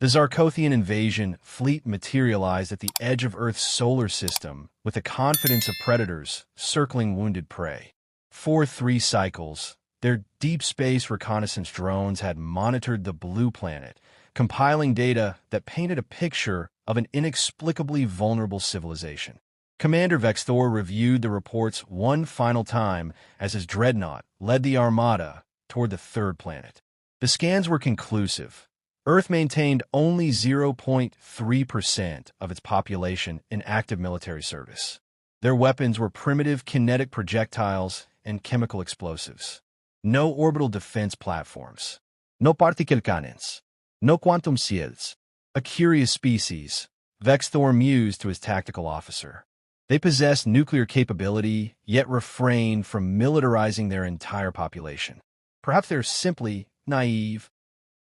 The Zarkothian invasion fleet materialized at the edge of Earth's solar system with the confidence of predators circling wounded prey. For 3 cycles, their deep space reconnaissance drones had monitored the blue planet, compiling data that painted a picture of an inexplicably vulnerable civilization. Commander Vexthor reviewed the reports one final time as his dreadnought led the armada toward the 3rd planet. The scans were conclusive. Earth maintained only 0.3% of its population in active military service. Their weapons were primitive kinetic projectiles and chemical explosives. No orbital defense platforms. No particle cannons. No quantum shields. A curious species, Vexthor mused to his tactical officer. They possessed nuclear capability, yet refrained from militarizing their entire population. Perhaps they're simply naive.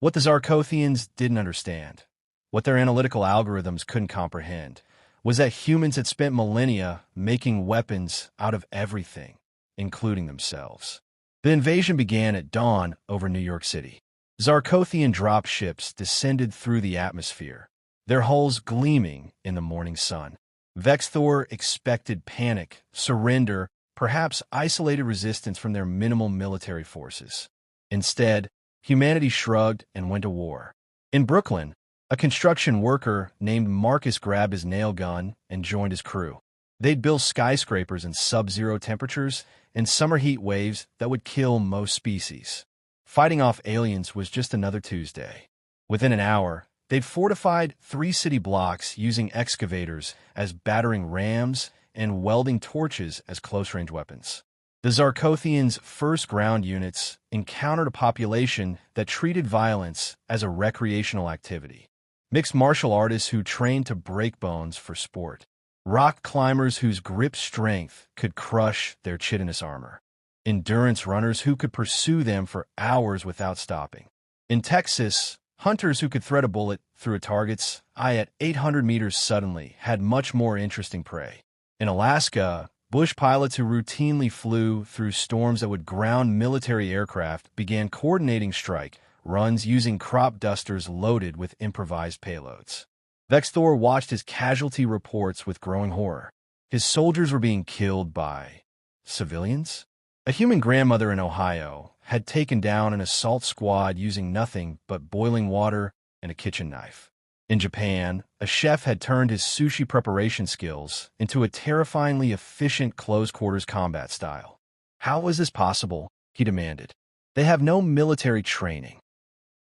What the Zarkothians didn't understand, what their analytical algorithms couldn't comprehend, was that humans had spent millennia making weapons out of everything, including themselves. The invasion began at dawn over New York City. Zarkothian dropships descended through the atmosphere, their hulls gleaming in the morning sun. Vexthor expected panic, surrender, perhaps isolated resistance from their minimal military forces. Instead, humanity shrugged and went to war. In Brooklyn, a construction worker named Marcus grabbed his nail gun and joined his crew. They'd build skyscrapers in sub-zero temperatures and summer heat waves that would kill most species. Fighting off aliens was just another Tuesday. Within an hour, they'd fortified 3 city blocks using excavators as battering rams and welding torches as close-range weapons. The Zarkothians' first ground units encountered a population that treated violence as a recreational activity. Mixed martial artists who trained to break bones for sport. Rock climbers whose grip strength could crush their chitinous armor. Endurance runners who could pursue them for hours without stopping. In Texas, hunters who could thread a bullet through a target's eye at 800 meters suddenly had much more interesting prey. In Alaska, bush pilots who routinely flew through storms that would ground military aircraft began coordinating strike runs using crop dusters loaded with improvised payloads. Vexthor watched his casualty reports with growing horror. His soldiers were being killed by civilians? A human grandmother in Ohio had taken down an assault squad using nothing but boiling water and a kitchen knife. In Japan, a chef had turned his sushi preparation skills into a terrifyingly efficient close-quarters combat style. How was this possible? He demanded. They have no military training.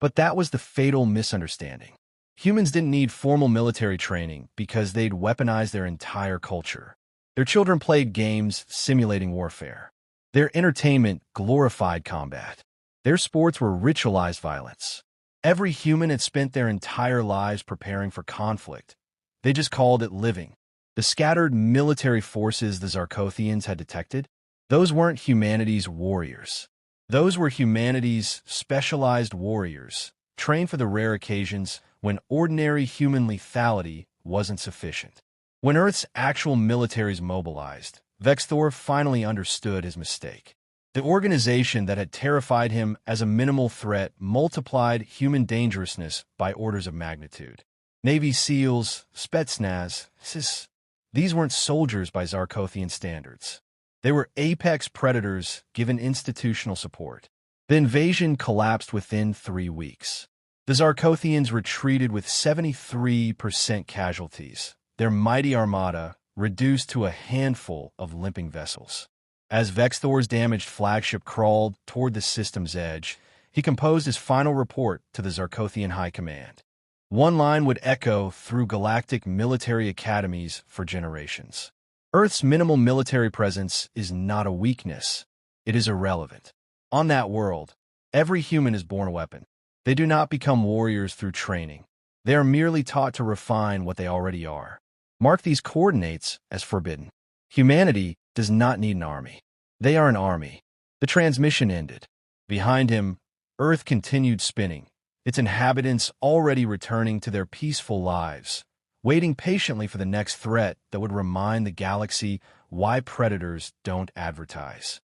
But that was the fatal misunderstanding. Humans didn't need formal military training because they'd weaponized their entire culture. Their children played games simulating warfare. Their entertainment glorified combat. Their sports were ritualized violence. Every human had spent their entire lives preparing for conflict. They just called it living. The scattered military forces the Zarkothians had detected, those weren't humanity's warriors. Those were humanity's specialized warriors, trained for the rare occasions when ordinary human lethality wasn't sufficient. When Earth's actual militaries mobilized, Vexthor finally understood his mistake. The organization that had terrified him as a minimal threat multiplied human dangerousness by orders of magnitude. Navy SEALs, Spetsnaz, SIS. These weren't soldiers by Zarkothian standards. They were apex predators given institutional support. The invasion collapsed within 3 weeks. The Zarkothians retreated with 73% casualties, their mighty armada reduced to a handful of limping vessels. As Vexthor's damaged flagship crawled toward the system's edge, he composed his final report to the Zarkothian High Command. One line would echo through galactic military academies for generations. Earth's minimal military presence is not a weakness. It is irrelevant. On that world, every human is born a weapon. They do not become warriors through training. They are merely taught to refine what they already are. Mark these coordinates as forbidden. Humanity does not need an army. They are an army. The transmission ended. Behind him, Earth continued spinning, its inhabitants already returning to their peaceful lives, waiting patiently for the next threat that would remind the galaxy why predators don't advertise.